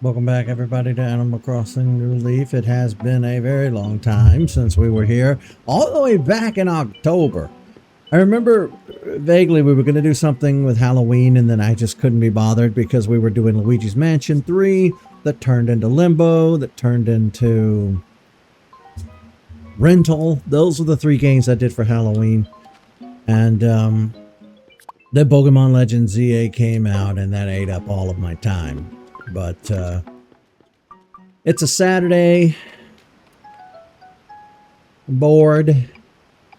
Welcome back, everybody, to Animal Crossing New Leaf. It has been a very long time since we were here, all the way back in October. I remember vaguely we were going to do something with Halloween, and then I just couldn't be bothered because we were doing Luigi's Mansion 3, that turned into Limbo, that turned into Rental. Those were the 3 games I did for Halloween. And then Pokemon Legends ZA came out, and that ate up all of my time. But it's a Saturday. I'm bored.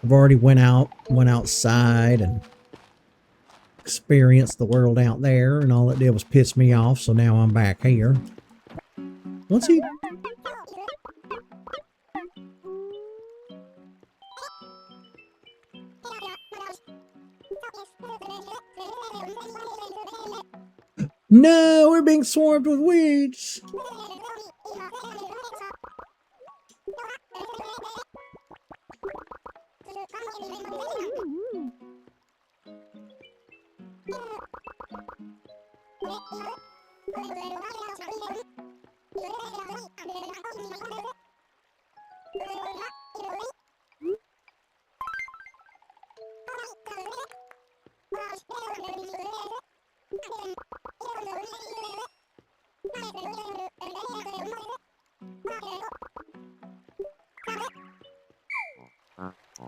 I've already went outside and experienced the world out there, and all it did was piss me off, so now I'm back here. What's he? No, we're being swarmed with weeds.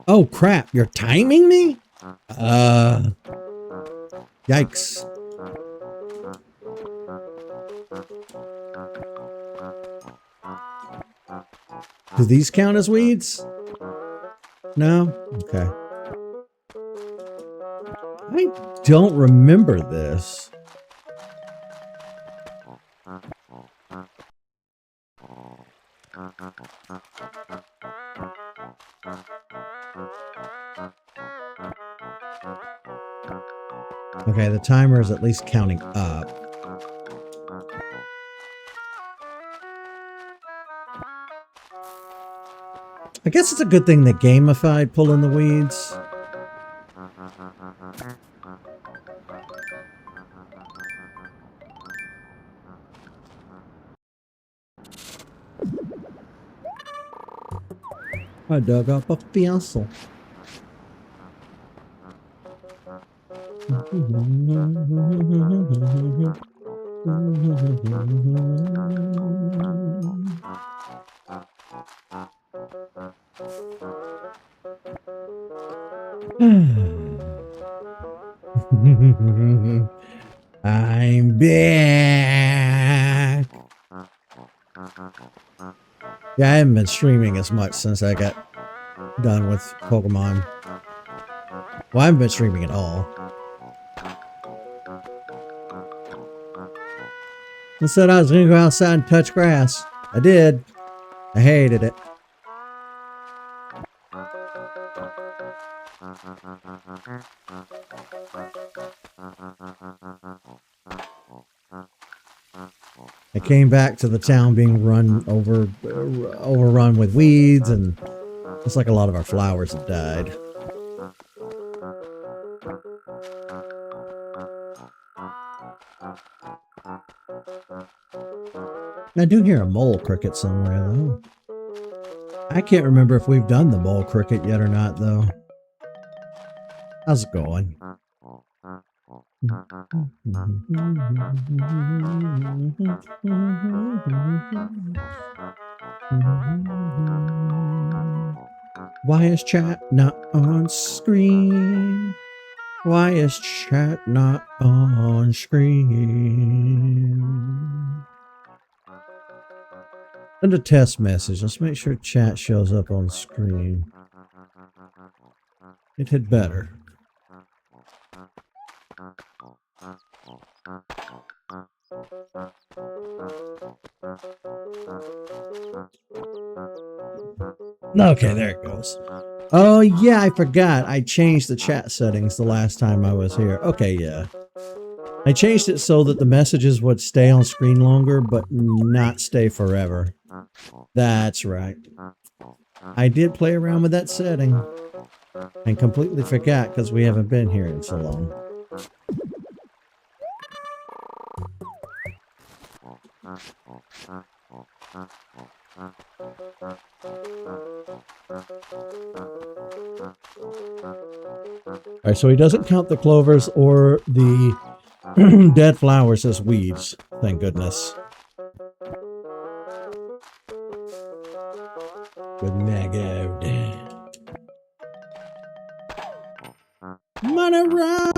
Oh crap, you're timing me? Yikes. Do these count as weeds? No? Okay. I don't remember this. Okay, the timer is at least counting up. I guess it's a good thing they gamified pulling the weeds. I dug up a fossil. I'm back. Yeah, I haven't been streaming as much since I got done with Pokemon. Well, I haven't been streaming at all. I said I was going to go outside and touch grass. I did. I hated it. I came back to the town being overrun with weeds, and it's like a lot of our flowers have died. I do hear a mole cricket somewhere, though. I can't remember if we've done the mole cricket yet or not, though. How's it going? Why is chat not on screen? Why is chat not on screen? Send a test message. Let's make sure chat shows up on screen. It had better. Okay, there it goes. Oh, yeah, I forgot. I changed the chat settings the last time I was here. Okay, yeah. I changed it so that the messages would stay on screen longer, but not stay forever. That's right. I did play around with that setting and completely forgot because we haven't been here in so long. All right, so he doesn't count the clovers or the dead flowers as weeds. Thank goodness. Good mega. Money run.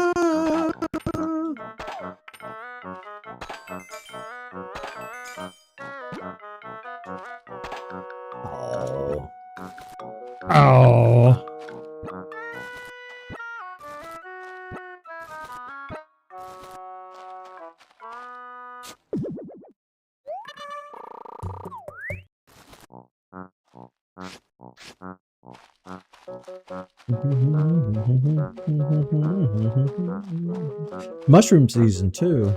Oh. Oh. Mushroom season too.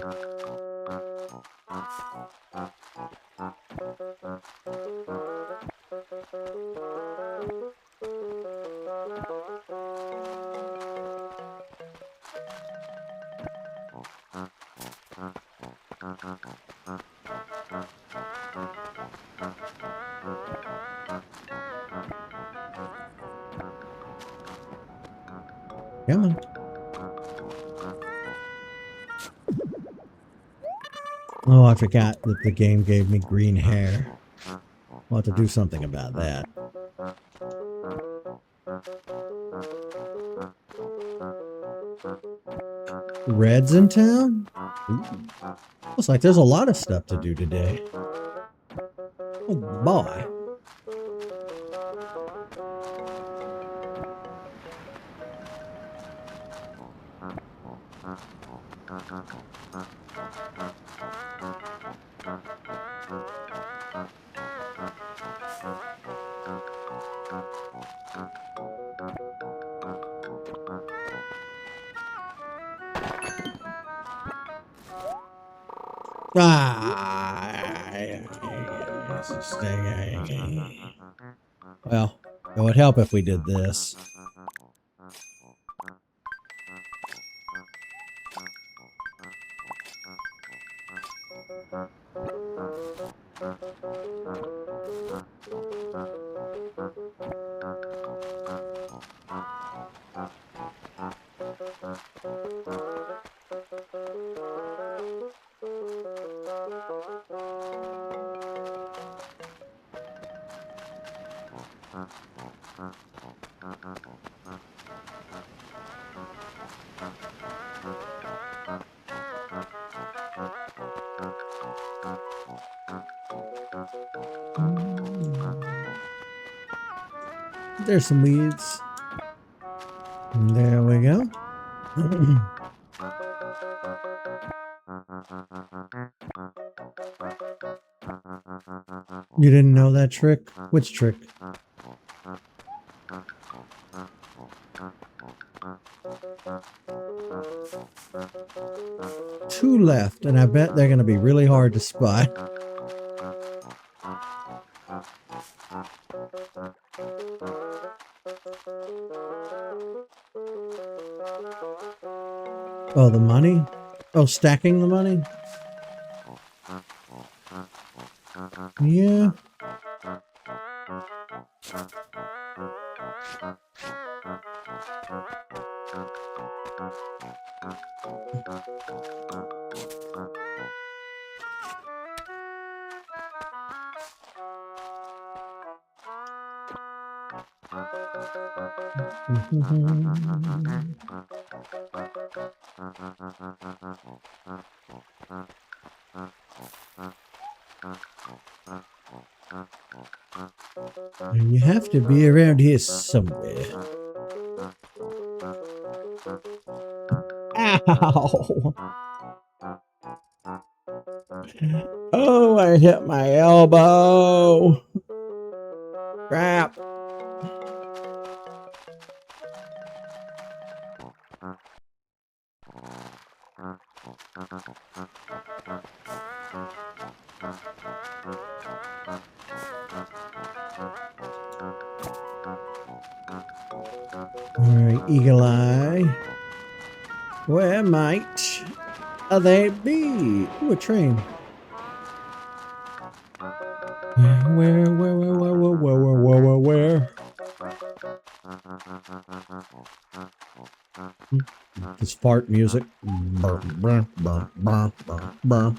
Come on. Oh, I forgot that the game gave me green hair. I'll have to do something about that. Red's in town? Ooh. Looks like there's a lot of stuff to do today. Oh boy. Well, it would help if we did this. There's some weeds. And there we go. You didn't know that trick? Which trick? Two left, and I bet they're going to be really hard to spot. Oh, the money? Oh, stacking the money? Yeah. You have to be around here somewhere. Ow! Oh, I hit my elbow. Crap. Alright, Eagle Eye. Where might they be? Ooh, a train. Where? This fart music. Burr, burr, burr, burr, burr, burr.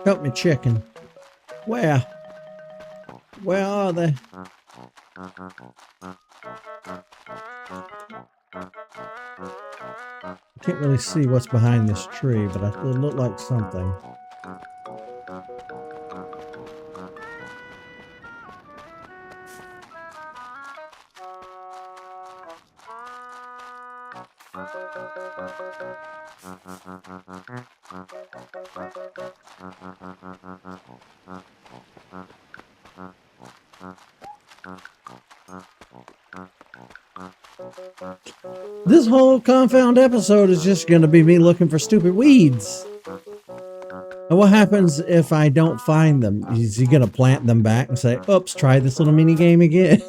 Help me, chicken. Where? Where are they? Can't really see what's behind this tree, but it looked like something. This whole confound episode is just going to be me looking for stupid weeds. And what happens if I don't find them? Is he going to plant them back and say, oops, try this little mini game again?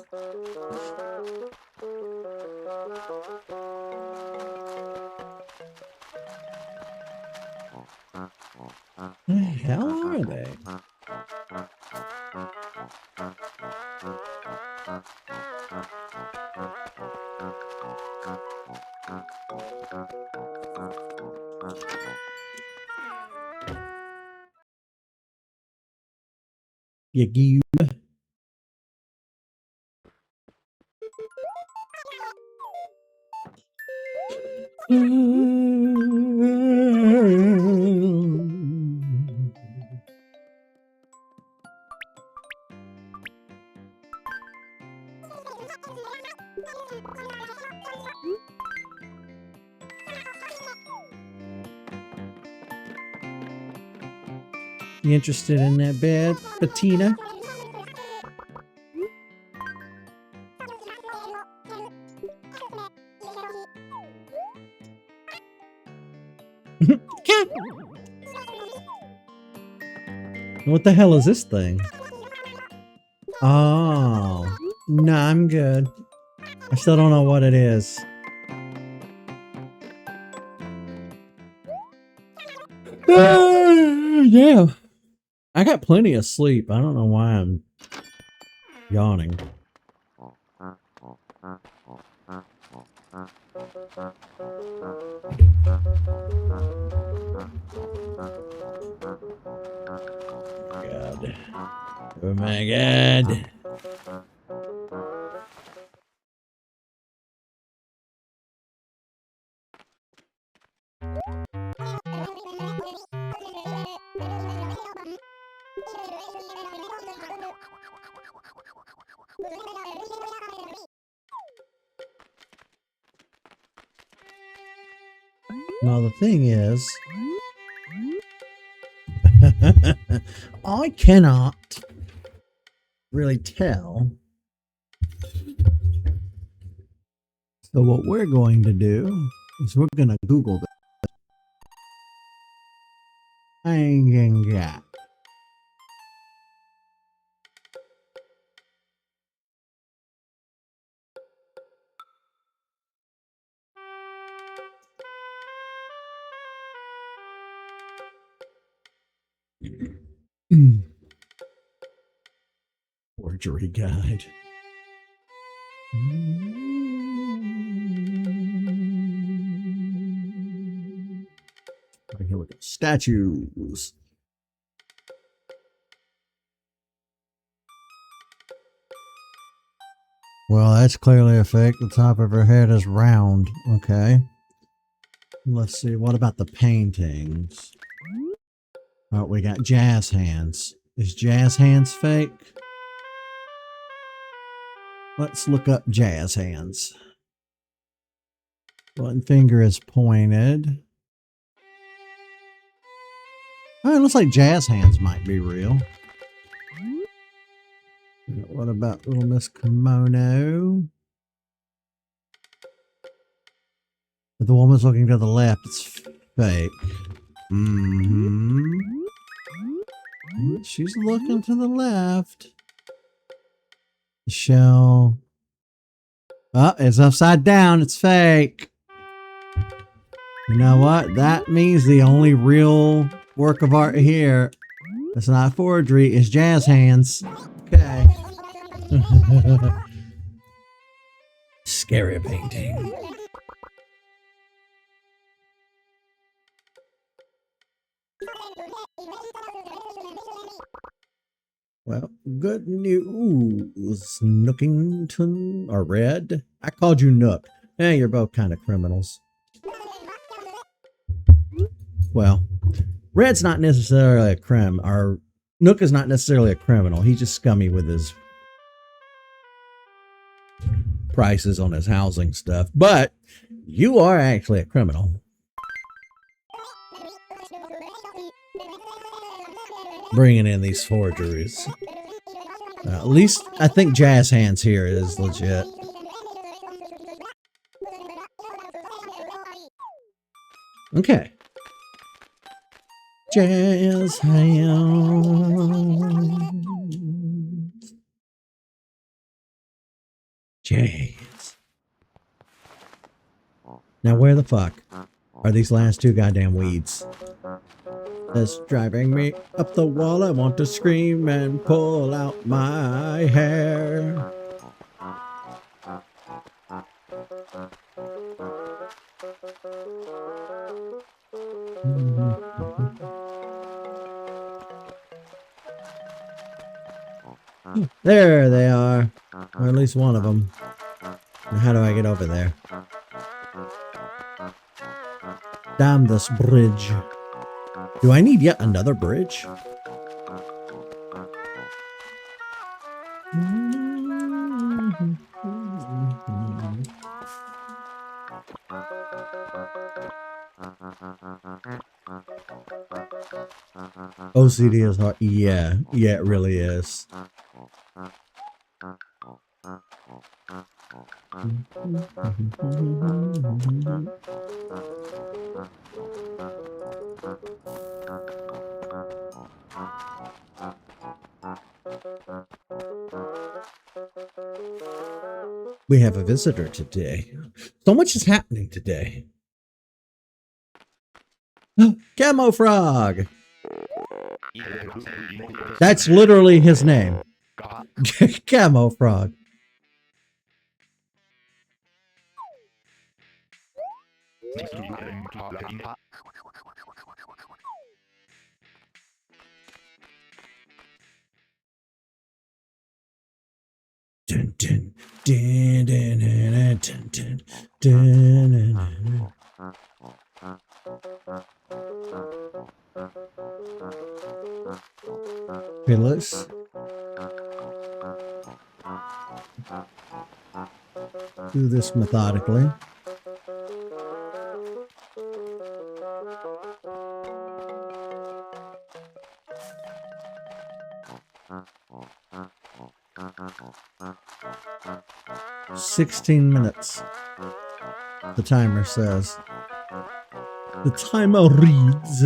What the hell are they? You You interested in that bed, Bettina? What the hell is this thing? Oh, no, I'm good. I still don't know what it is. Yeah. I got plenty of sleep. I don't know why I'm yawning. God. Oh my God. Now the thing is, I cannot really tell. So what we're going to do is we're going to Google this. Forgery guide. Right, here we go. Statues. Well, that's clearly a fake. The top of her head is round. Okay. Let's see. What about the paintings? Oh, we got jazz hands. Is jazz hands fake? Let's look up jazz hands. One finger is pointed. Oh, it looks like jazz hands might be real. What about little Miss Kimono? But the woman's looking to the left. It's fake. She's looking to the left. The shell. Oh, it's upside down. It's fake. You know what? That means the only real work of art here, it's not forgery, is jazz hands. Okay. Scary painting. Well, good news, Nookington or Red. I called you Nook. Eh, you're both kind of criminals. Well, Red's not necessarily a or Nook is not necessarily a criminal. He's just scummy with his prices on his housing stuff. But you are actually a criminal. Bringing in these forgeries. At least I think Jazz Hands here is legit. Okay. Jazz Hands. Jazz. Now where the fuck are these last two goddamn weeds? That's driving me up the wall. I want to scream and pull out my hair. There they are. Or at least one of them. Now how do I get over there? Damn this bridge. Do I need yet another bridge? OCD is hard. Yeah, it really is. We have a visitor today. So much is happening today. Camo Frog! That's literally his name. Camo Frog. Dun, dun, dun, dun, dun, dun, dun, dun, dun. Okay, let's do this methodically. $16 the timer says. The timer reads.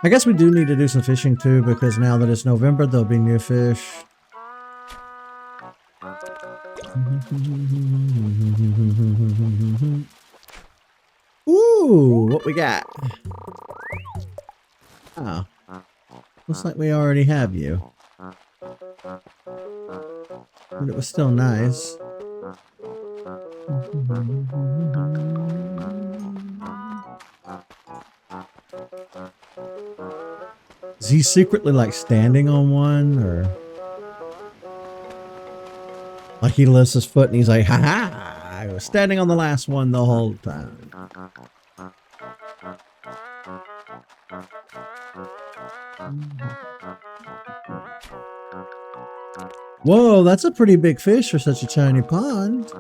I guess we do need to do some fishing too, because now that it's November, there'll be new fish. Ooh, what we got? Oh, looks like we already have you. But it was still nice. Is he secretly like standing on one, or like he lifts his foot and he's like, ha ha, I was standing on the last one the whole time. Whoa, that's a pretty big fish for such a tiny pond.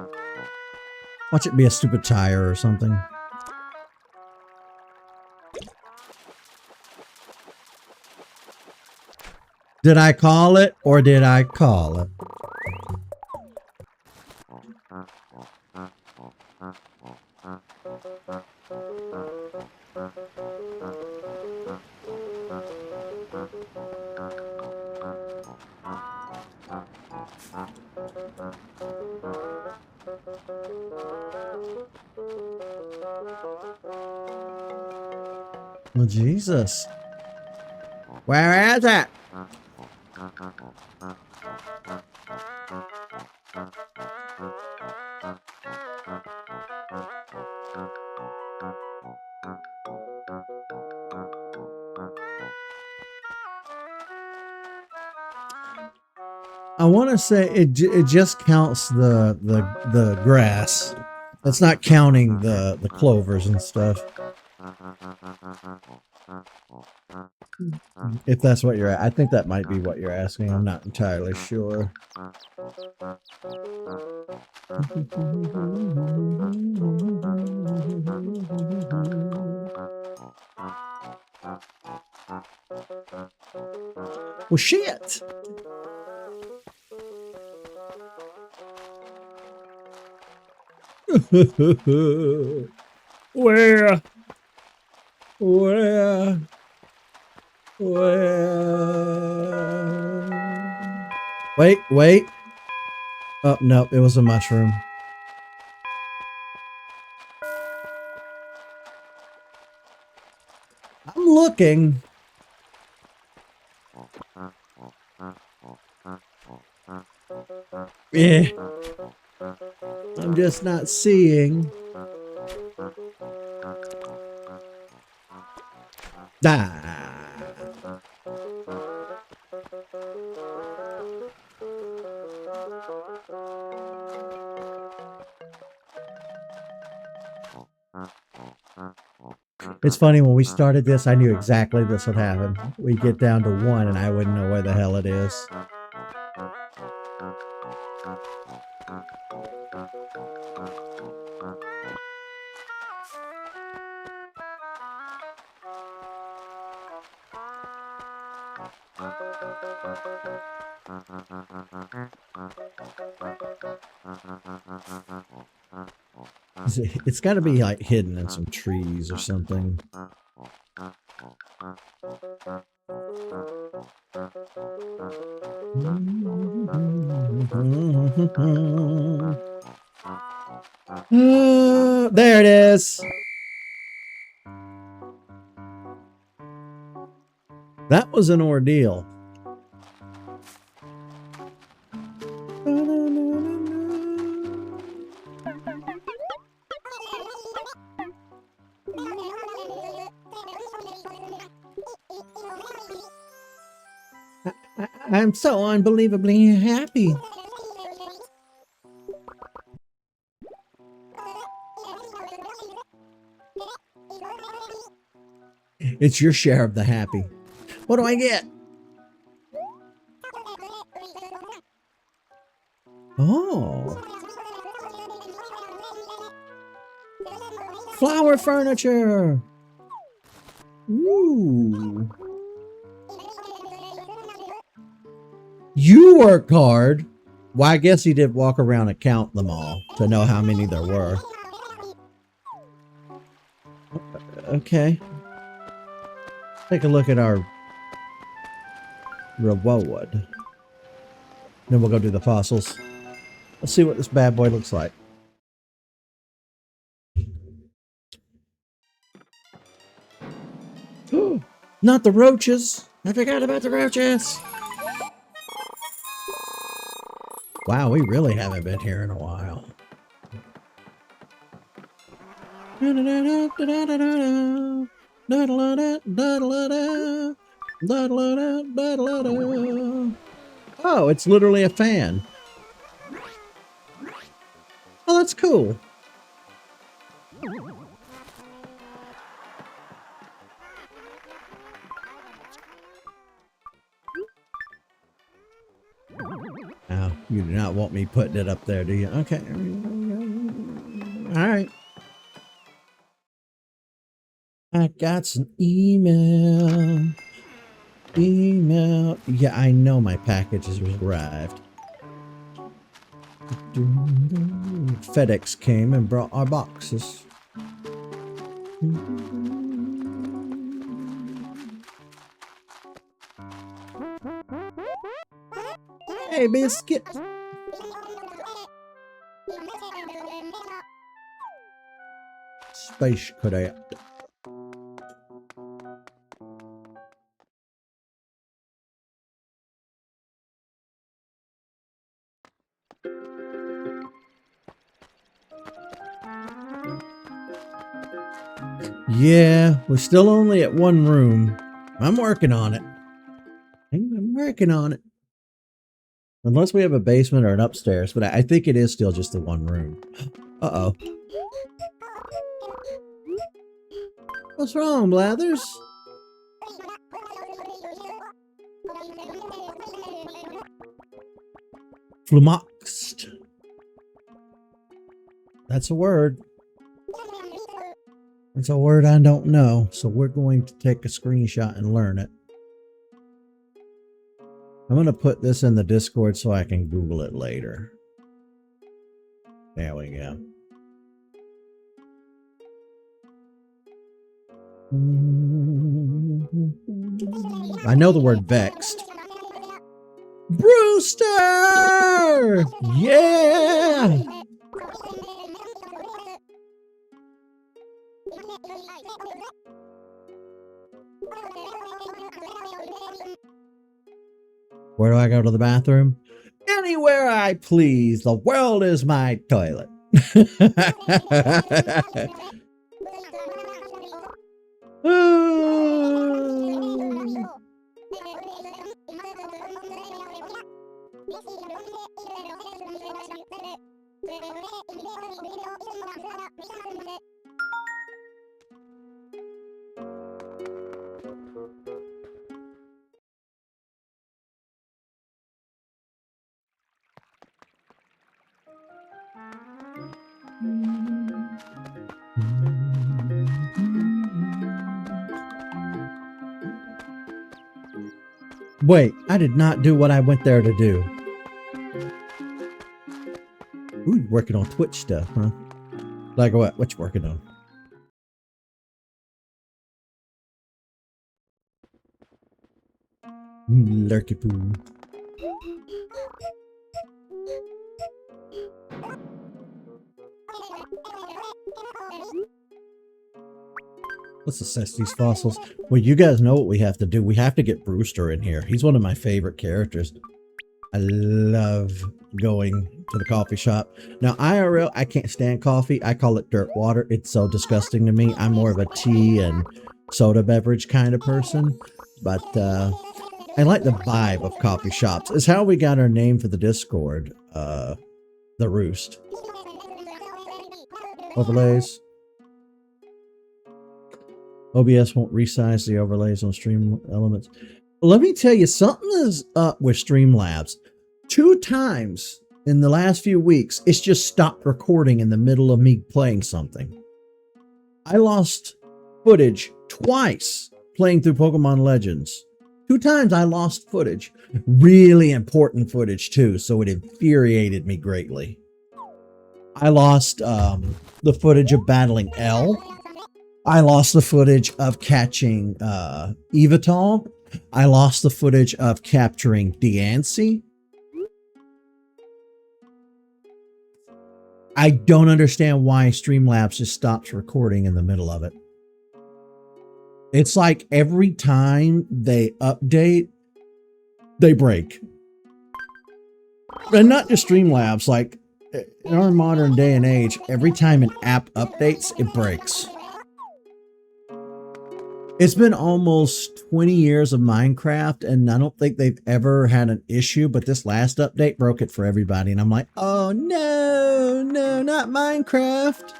Watch it be a stupid tire or something. Did I call it or did I call it? Oh, Jesus. Where is it? I want to say it just counts the grass. That's not counting the clovers and stuff. If that's what you're, I think that might be what you're asking. I'm not entirely sure. Well, shit. Where? Where? Where? Wait, wait. Oh, no, it was a mushroom. I'm looking. Yeah. I'm just not seeing. Ah. It's funny, when we started this, I knew exactly this would happen. We'd get down to one and I wouldn't know where the hell it is. It's got to be like hidden in some trees or something. There it is. That was an ordeal. I'm so unbelievably happy. It's your share of the happy. What do I get? Oh. Flower furniture. Ooh. You worked hard. Well, I guess he did walk around and count them all to know how many there were. Okay. Take a look at our reward. Then we'll go do the fossils. Let's see what this bad boy looks like. Not the roaches. I forgot about the roaches. Wow, we really haven't been here in a while. Oh, it's literally a fan. Oh, that's cool. You do not want me putting it up there, do you? Okay. All right. I got some email. Email. Yeah, I know my package has arrived. FedEx came and brought our boxes. Hey, biscuit. Space cadet. Yeah, we're still only at one room. I'm working on it. I'm working on it. Unless we have a basement or an upstairs, but I think it is still just the one room. Uh-oh. What's wrong, Blathers? Flumoxed. That's a word. It's a word I don't know, so we're going to take a screenshot and learn it. I'm going to put this in the Discord so I can Google it later. There we go. I know the word vexed. Brewster! Yeah! Where do I go to the bathroom? Anywhere I please. The world is my toilet. Wait, I did not do what I went there to do. Ooh, you're working on Twitch stuff, huh? Like what? What you working on? Lurky poo. Let's assess these fossils. Well, you guys know what we have to do. We have to get Brewster in here. He's one of my favorite characters. I love going to the coffee shop. Now, IRL, I can't stand coffee. I call it dirt water. It's so disgusting to me. I'm more of a tea and soda beverage kind of person. But I like the vibe of coffee shops. It's how we got our name for the Discord. The Roost. Overlays. OBS won't resize the overlays on stream elements. Let me tell you, something is up with Streamlabs. 2 times in the last few weeks, it's just stopped recording in the middle of me playing something. I lost footage twice playing through Pokemon Legends. 2 times I lost footage. Really important footage too, so it infuriated me greatly. I lost the footage of battling L. I lost the footage of catching Evital. I lost the footage of capturing Deancey. I don't understand why Streamlabs just stops recording in the middle of it. It's like every time they update, they break. And not just Streamlabs, like in our modern day and age, every time an app updates, it breaks. It's been almost 20 years of Minecraft, and I don't think they've ever had an issue, but this last update broke it for everybody. And I'm like, oh no, no, not Minecraft.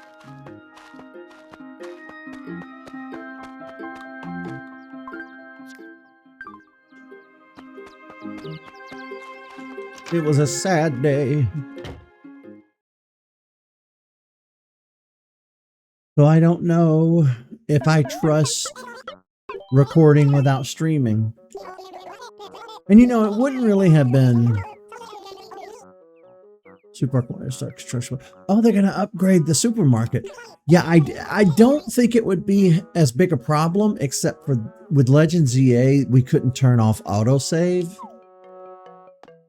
It was a sad day. So I don't know if I trust recording without streaming. And you know, it wouldn't really have been supermarket. Oh, they're gonna upgrade the supermarket. Yeah, I don't think it would be as big a problem, except for with Legends EA, we couldn't turn off autosave.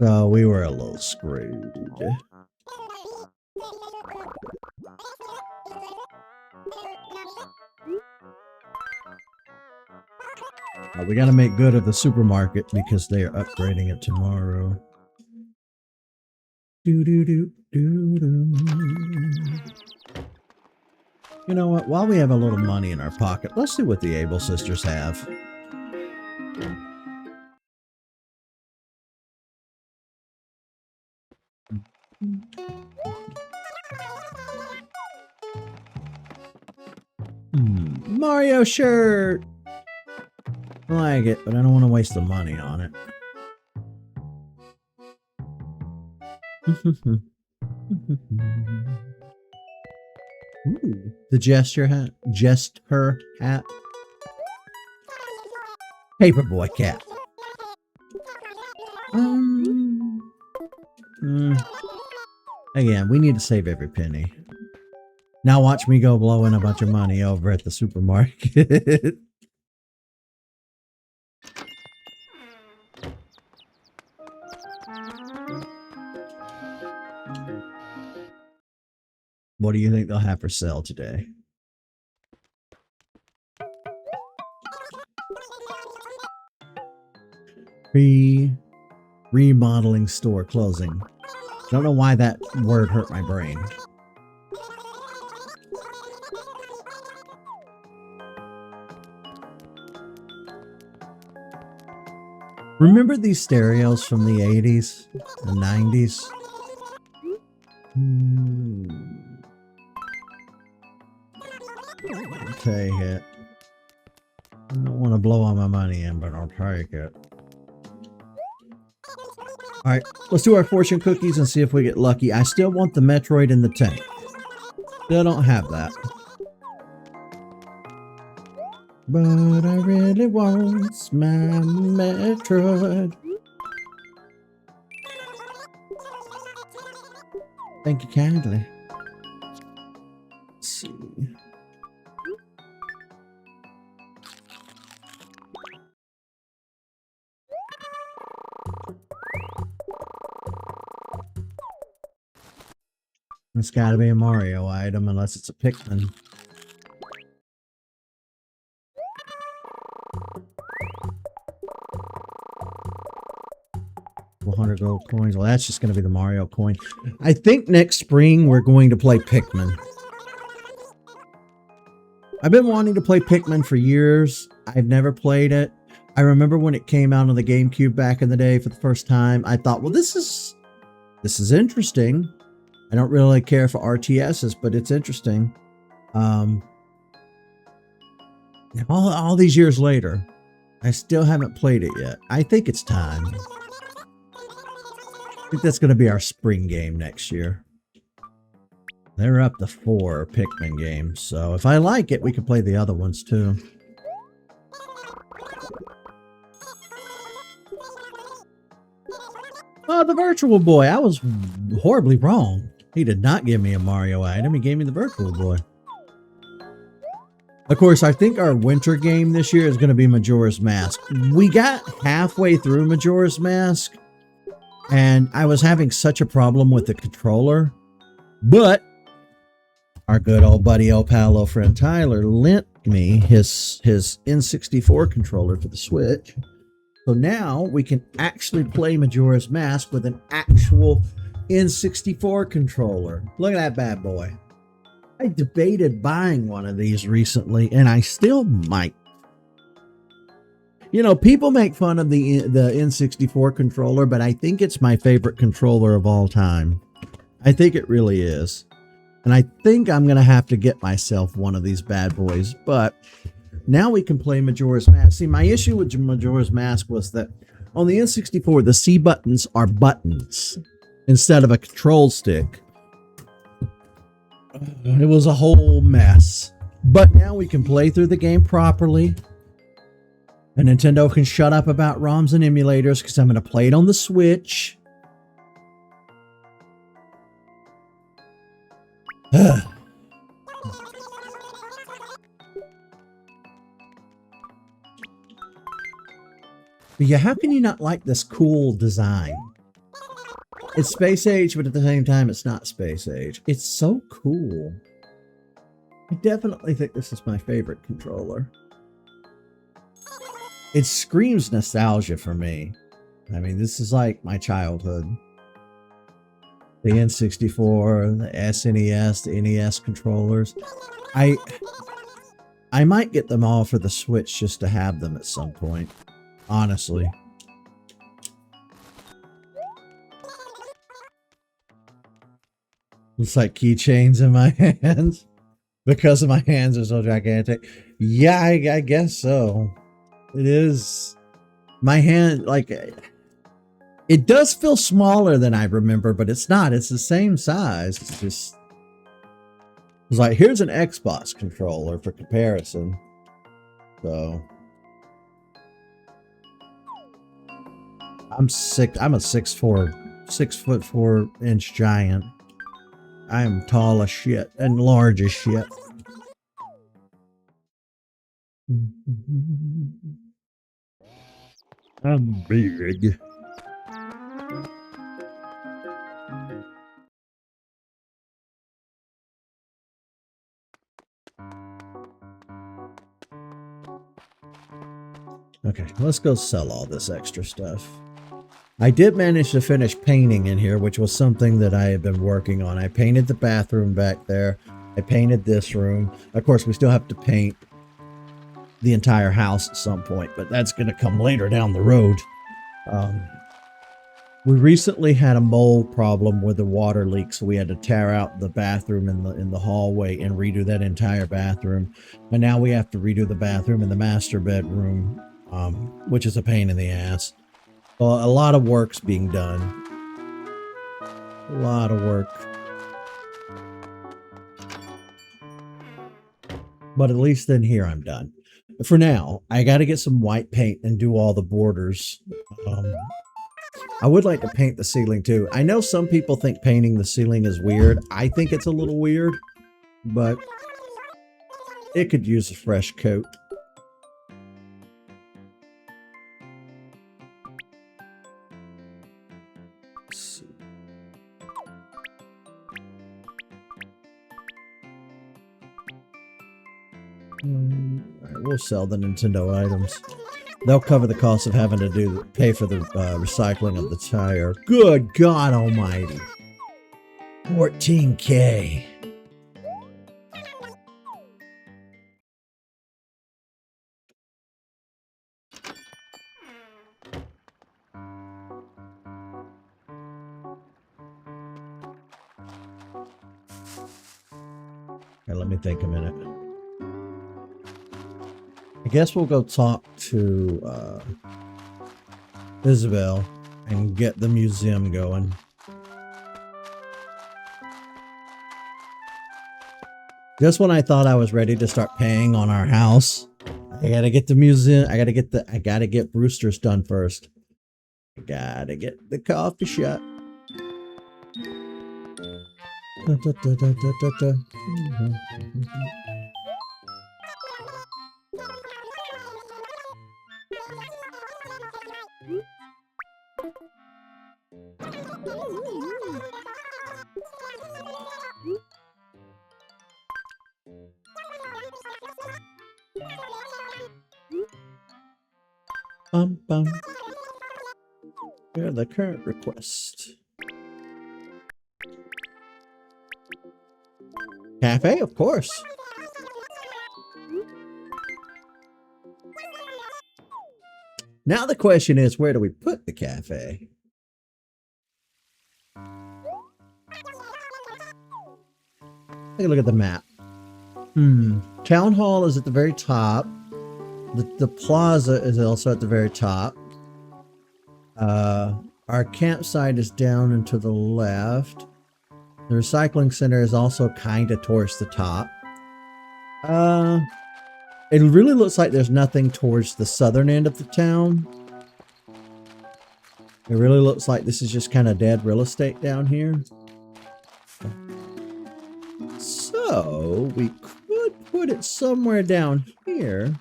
So we were a little screwed. We got to make good of the supermarket because they are upgrading it tomorrow. You know what? While we have a little money in our pocket, let's see what the Able sisters have. Mario shirt. I like it, but I don't want to waste the money on it. Ooh, the gesture hat. Paperboy cap. Again, we need to save every penny. Now watch me go blow in a bunch of money over at the supermarket. What do you think they'll have for sale today? Remodeling store closing. Don't know why that word hurt my brain. Remember these stereos from the 80s and 90s? I'll take it. I don't want to blow all my money in, but I'll take it. Alright, let's do our fortune cookies and see if we get lucky. I still want the Metroid in the tank. Still don't have that. But I really want my Metroid. Thank you kindly. Let's see. It's gotta be a Mario item unless it's a Pikmin. 100 gold coins. Well, that's just going to be the Mario coin. I think next spring we're going to play Pikmin. I've been wanting to play Pikmin for years. I've never played it. I remember when it came out on the GameCube back in the day for the first time. I thought, well, this is interesting. I don't really care for RTSs, but it's interesting. All these years later, I still haven't played it yet. I think it's time. I think that's going to be our spring game next year. They're up to 4 Pikmin games, so if I like it, we can play the other ones too. Oh, the Virtual Boy. I was horribly wrong. He did not give me a Mario item. He gave me the Virtual Boy. Of course, I think our winter game this year is going to be Majora's Mask. We got halfway through Majora's Mask, and I was having such a problem with the controller, but our good old buddy, old pal, old friend Tyler lent me his N64 controller for the Switch. So now we can actually play Majora's Mask with an actual N64 controller. Look at that bad boy. I debated buying one of these recently, and I still might. You know, people make fun of the N64 controller, but I think it's my favorite controller of all time. I think it really is. And I think I'm going to have to get myself one of these bad boys. But now we can play Majora's Mask. See, my issue with Majora's Mask was that On the N64, the C buttons are buttons instead of a control stick. It was a whole mess. But now we can play through the game properly. And Nintendo can shut up about ROMs and emulators because I'm going to play it on the Switch. But yeah, how can you not like this cool design? It's space age, but at the same time, it's not space age. It's so cool. I definitely think this is my favorite controller. It screams nostalgia for me. I mean, this is like my childhood. The N64, the SNES, the NES controllers. I might get them all for the Switch just to have them at some point. Honestly. It's like keychains in my hands. Because my hands are so gigantic. Yeah, I guess so. It is. My hand, like, it does feel smaller than I remember, but it's not. It's the same size. It's just, it's like, here's an Xbox controller for comparison. So, I'm a 6'4" giant. I am tall as shit and large as shit. I'm big. Okay, let's go sell all this extra stuff. I did manage to finish painting in here, which was something that I had been working on. I painted the bathroom back there. I painted this room. Of course, we still have to paint the entire house at some point, but that's going to come later down the road. We recently had a mold problem with the water leak, so we had to tear out the bathroom in the hallway and redo that entire bathroom. And now we have to redo the bathroom in the master bedroom, which is a pain in the ass. Well, a lot of work's being done. A lot of work. But at least in here I'm done. For now, I got to get some white paint and do all the borders. I would like to paint the ceiling too. I know some people think painting the ceiling is weird. I think it's a little weird, but it could use a fresh coat. Alright, we'll sell the Nintendo items. They'll cover the cost of having to pay for the recycling of the tire. Good God Almighty! 14K. Okay, let me think a minute. I guess we'll go talk to Isabel and get the museum going. Just when I thought I was ready to start paying on our house, I gotta get the museum. I gotta get Brewster's done first. I gotta get the coffee shop. Bum. Here, the current request. Cafe, of course. Now the question is, where do we put the cafe? Take a look at the map. Town Hall is at the very top. The plaza is also at the very top. Our campsite is down and to the left. The recycling center is also kind of towards the top. It really looks like there's nothing towards the southern end of the town. It really looks like this is just kind of dead real estate down here. So we could put it somewhere down here.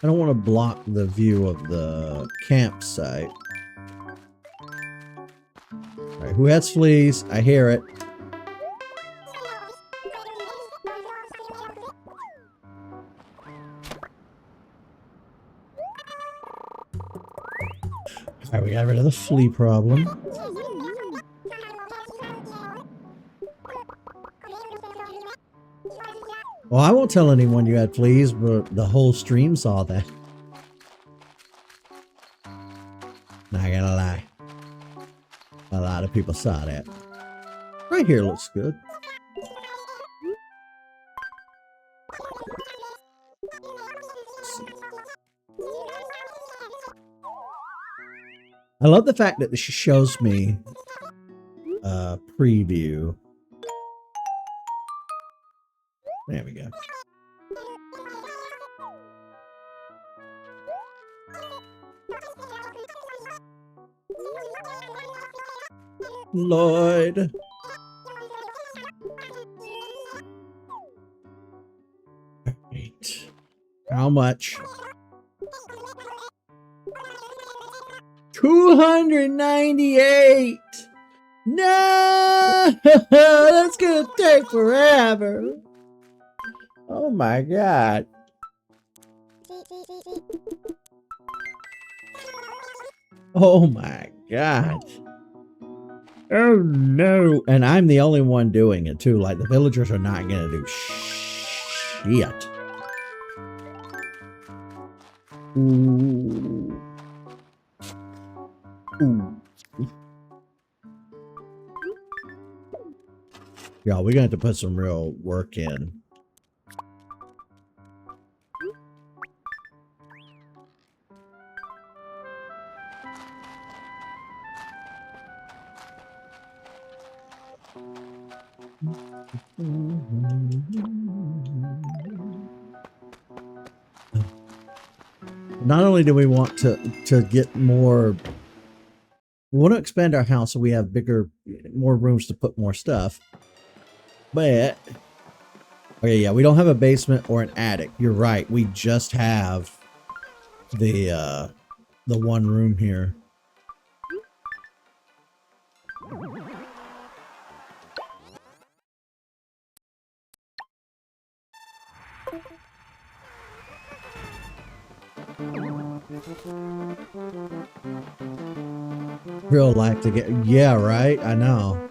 I don't want to block the view of the campsite. All right, who has fleas? I hear it. All right, we got rid of the flea problem. Well, I won't tell anyone you had fleas, but the whole stream saw that. Not gonna lie. A lot of people saw that. Right here looks good. I love the fact that she shows me a preview. There we go. Lloyd. Right. How much? 298. No, that's gonna take forever. Oh my god. Oh my god. Oh no. And I'm the only one doing it too. Like the villagers are not gonna do shit. Ooh. Ooh. Yeah, we're gonna have to put some real work in. Not only do we want to get more, we want to expand our house so we have more rooms to put more stuff. But okay, yeah, we don't have a basement or an attic. You're right. We just have the one room here. Real life to get, yeah, right? I know.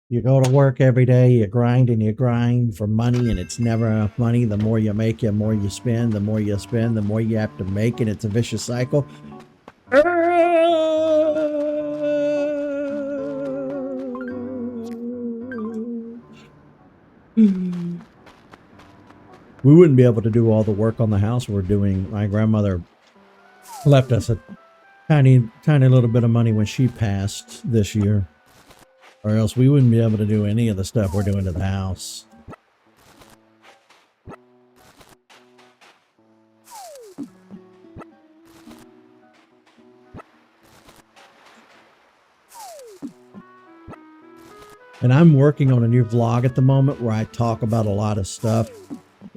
You go to work every day, you grind and you grind for money, and it's never enough money. The more you make, the more you spend. The more you spend, the more you have to make, and it's a vicious cycle. We wouldn't be able to do all the work on the house we're doing. My grandmother left us a tiny little bit of money when she passed this year, or else we wouldn't be able to do any of the stuff we're doing to the house. And I'm working on a new vlog at the moment where I talk about a lot of stuff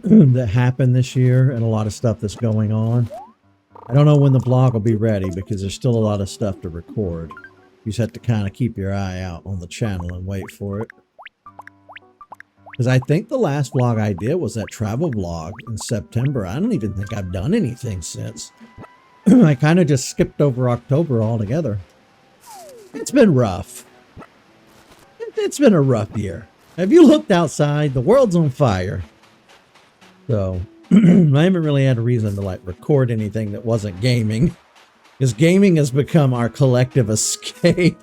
that happened this year and a lot of stuff that's going on. I don't know when the vlog will be ready because there's still a lot of stuff to record. You just have to kind of keep your eye out on the channel and wait for it. Because I think the last vlog I did was that travel vlog in September. I don't even think I've done anything since. I kind of just skipped over October altogether. It's been rough. It's been a rough year. Have you looked outside? The world's on fire. So I haven't really had a reason to like record anything that wasn't gaming, because gaming has become our collective escape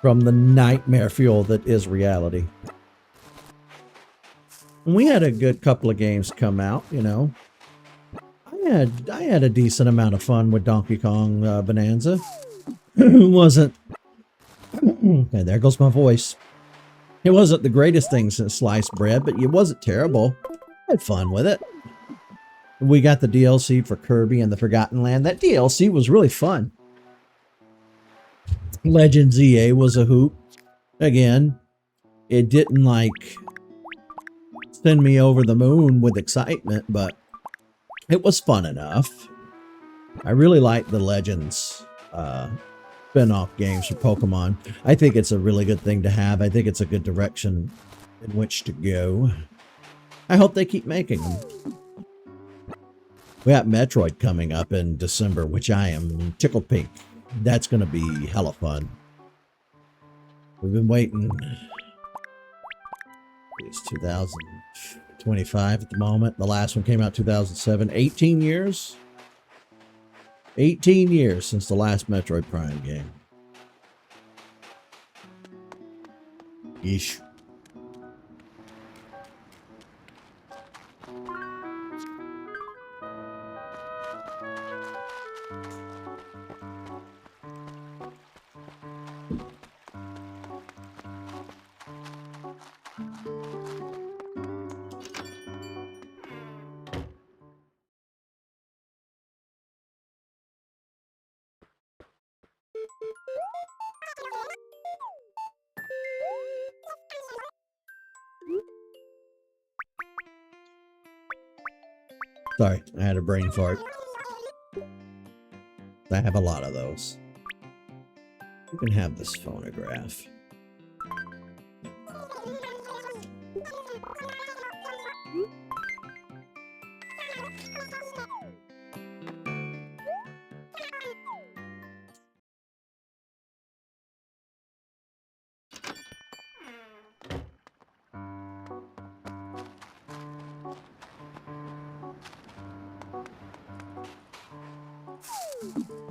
from the nightmare fuel that is reality. We had a good couple of games come out, you know. I had a decent amount of fun with Donkey Kong Bonanza. It wasn't... Okay, there goes my voice. It wasn't the greatest thing since sliced bread, but it wasn't terrible. I had fun with it. We got the DLC for Kirby and the Forgotten Land. That DLC was really fun. Legends EA was a hoot. Again, it didn't like send me over the moon with excitement, but it was fun enough. I really like the Legends spin-off games for Pokemon. I think it's a really good thing to have. I think it's a good direction in which to go. I hope they keep making them. We got Metroid coming up in December, which I am tickled pink. That's going to be hella fun. We've been waiting. It's 2025 at the moment. The last one came out 2007. 18 years? 18 years since the last Metroid Prime game. Yeesh. Sorry, I had a brain fart. I have a lot of those. You can have this phonograph.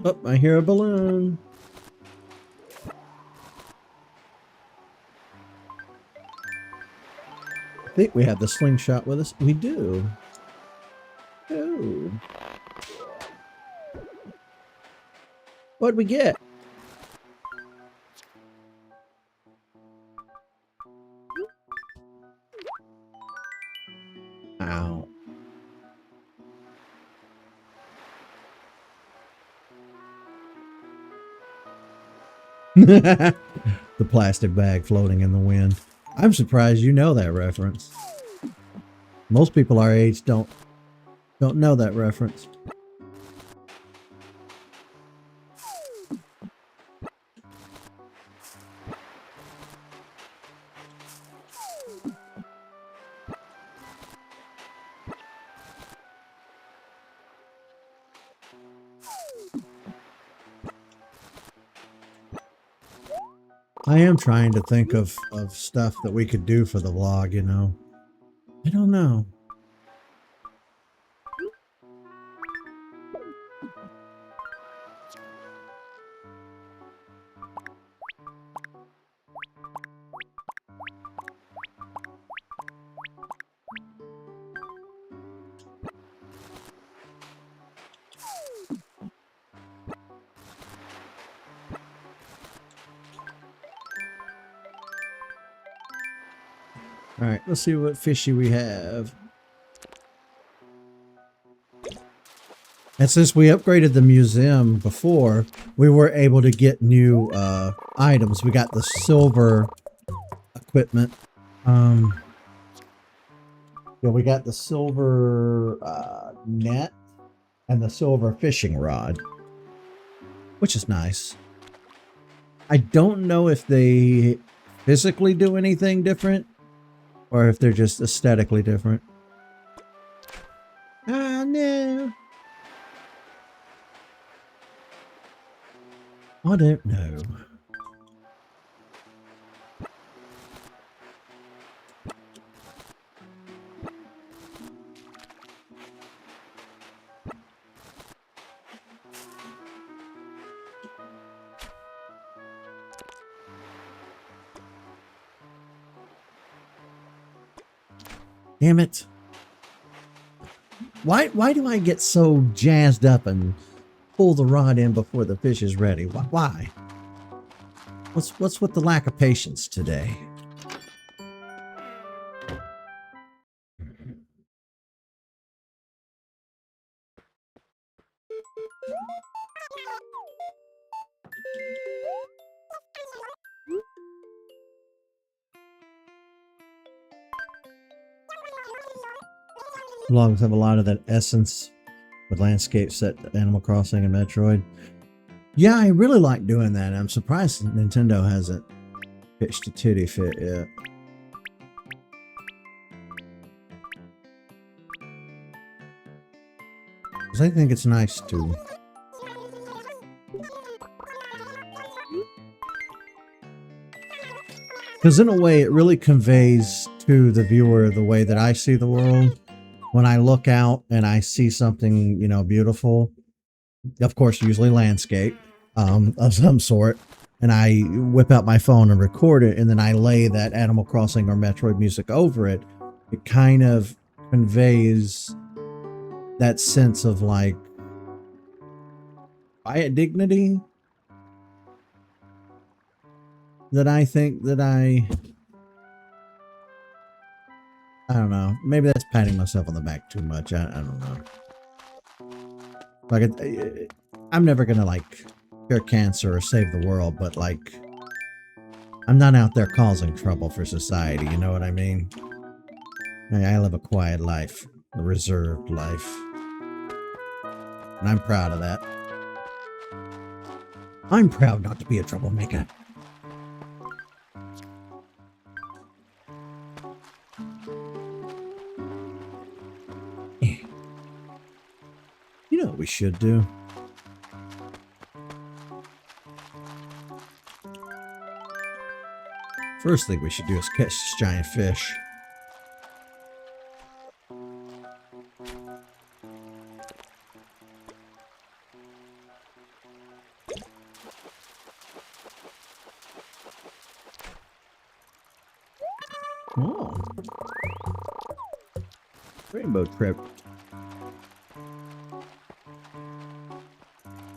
Oh, I hear a balloon. I think we have the slingshot with us. We do. Oh. What'd we get? Ow. The plastic bag floating in the wind. I'm surprised you know that reference. Most people our age don't know that reference. I am trying to think of stuff that we could do for the vlog, you know. I don't know. All right, let's see what fishy we have. And since we upgraded the museum before, we were able to get new items. We got the silver equipment. Yeah, we got the silver net and the silver fishing rod, which is nice. I don't know if they physically do anything different or if they're just aesthetically different. Ah, no. I don't know. Damn it. Why do I get so jazzed up and pull the rod in before the fish is ready? Why? What's with the lack of patience today? Vlogs have a lot of that essence with landscape set Animal Crossing and Metroid. Yeah, I really like doing that. I'm surprised Nintendo hasn't pitched a titty fit yet. Because I think it's nice to. Because in a way, it really conveys to the viewer the way that I see the world. When I look out and I see something, you know, beautiful, of course, usually landscape of some sort, and I whip out my phone and record it, and then I lay that Animal Crossing or Metroid music over it, it kind of conveys that sense of like quiet dignity that I think that I don't know. Maybe that's patting myself on the back too much. I don't know. Like, I'm never gonna like cure cancer or save the world, but like, I'm not out there causing trouble for society. You know what I mean? I live a quiet life, a reserved life, and I'm proud of that. I'm proud not to be a troublemaker. You know what we should do? First thing we should do is catch this giant fish. Oh. Rainbow trip.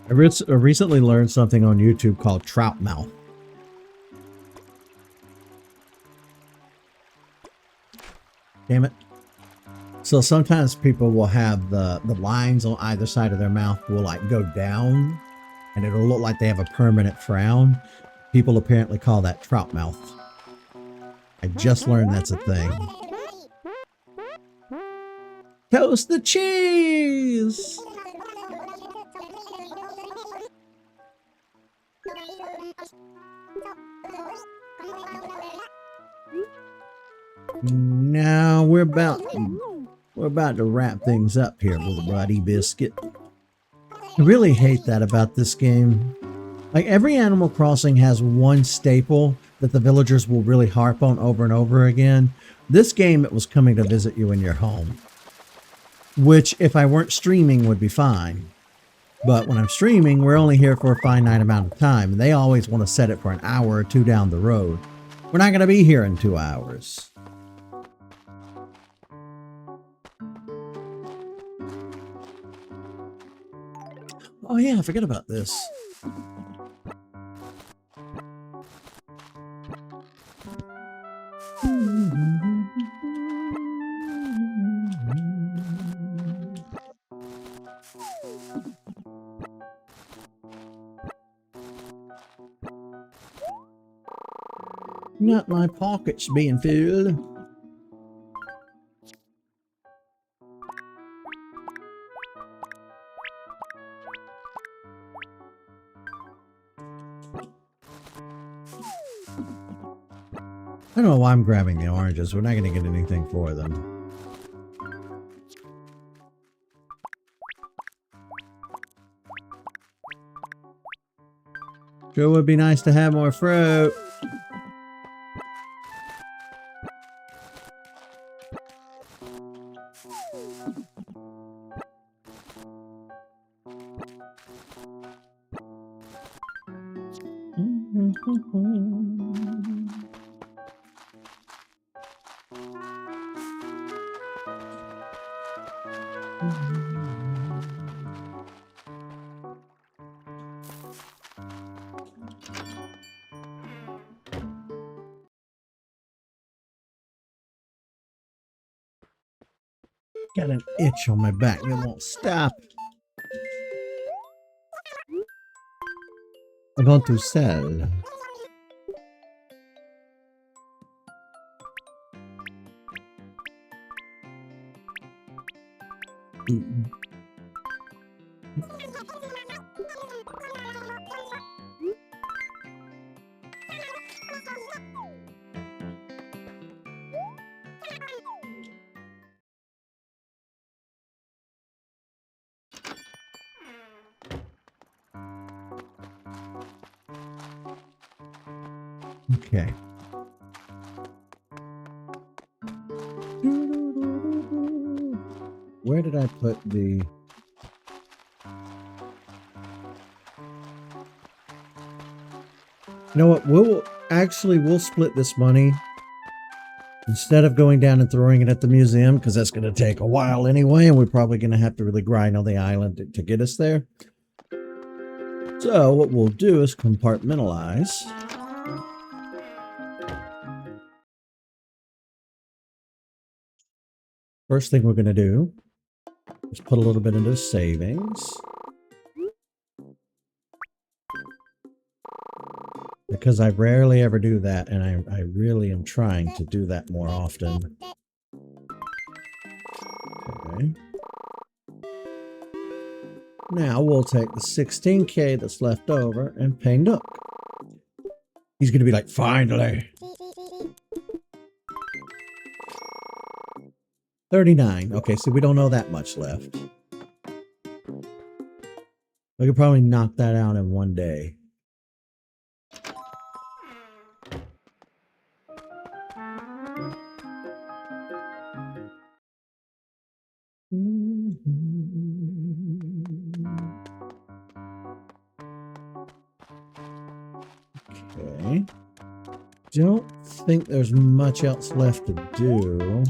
I recently learned something on YouTube called trout mouth. Damn it. So sometimes people will have the lines on either side of their mouth will like go down and it'll look like they have a permanent frown. People apparently call that trout mouth. I just learned that's a thing. Toast the cheese! Now we're about to wrap things up here, little buddy biscuit. I really hate that about this game. Like, every Animal Crossing has one staple that the villagers will really harp on over and over again. This game, it was coming to visit you in your home, which if I weren't streaming would be fine. But when I'm streaming, we're only here for a finite amount of time, and they always want to set it for an hour or two down the road. We're not going to be here in 2 hours. Oh yeah, I forget about this. Not my pockets being filled. I don't know why I'm grabbing the oranges. We're not going to get anything for them. Sure would be nice to have more fruit. Got an itch on my back. It won't stop. I'm going to sell. Okay. Where did I put the... You know what? We'll split this money instead of going down and throwing it at the museum, because that's going to take a while anyway, and we're probably going to have to really grind on the island to get us there. So what we'll do is compartmentalize. First thing we're going to do is put a little bit into savings. Because I rarely ever do that, and I really am trying to do that more often. Okay. Now we'll take the 16K that's left over and pay Nook. He's going to be like, finally. 39. Okay, so we don't know that much left. We could probably knock that out in one day. Okay. Don't think there's much else left to do.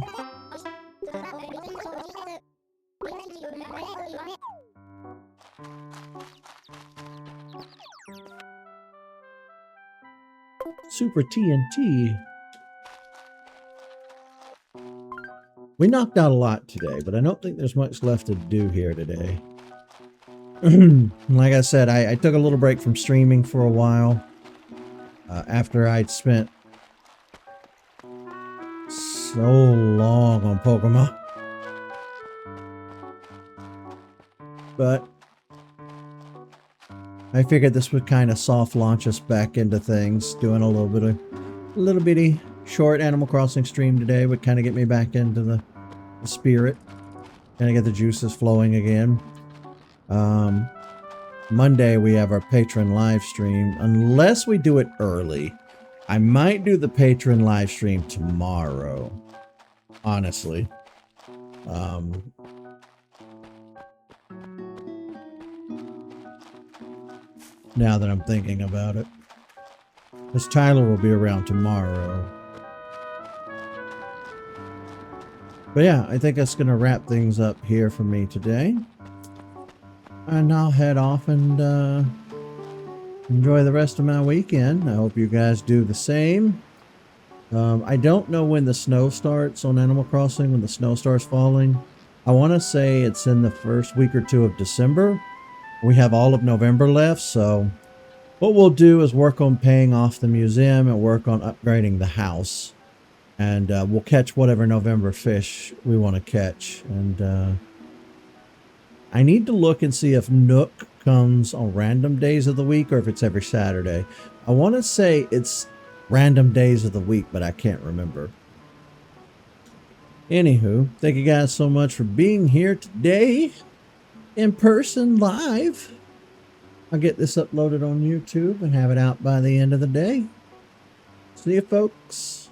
Super TNT. We knocked out a lot today, but I don't think there's much left to do here today. Like I said, I took a little break from streaming for a while after I'd spent so long on Pokemon. But I figured this would kind of soft launch us back into things. Doing a little bitty short Animal Crossing stream today would kind of get me back into the spirit. Kind of get the juices flowing again. Monday we have our patron live stream. Unless we do it early. I might do the patron live stream tomorrow. Honestly. Now that I'm thinking about it. Because Tyler will be around tomorrow. But yeah, I think that's going to wrap things up here for me today. And I'll head off and enjoy the rest of my weekend. I hope you guys do the same. I don't know when the snow starts on Animal Crossing, when the snow starts falling. I want to say it's in the first week or two of December. We have all of November left, so what we'll do is work on paying off the museum and work on upgrading the house. And we'll catch whatever November fish we want to catch. And I need to look and see if Nook comes on random days of the week or if it's every Saturday. I want to say it's random days of the week, but I can't remember. Anywho, thank you guys so much for being here today in person live. I'll get this uploaded on YouTube and have it out by the end of the day. See you, folks.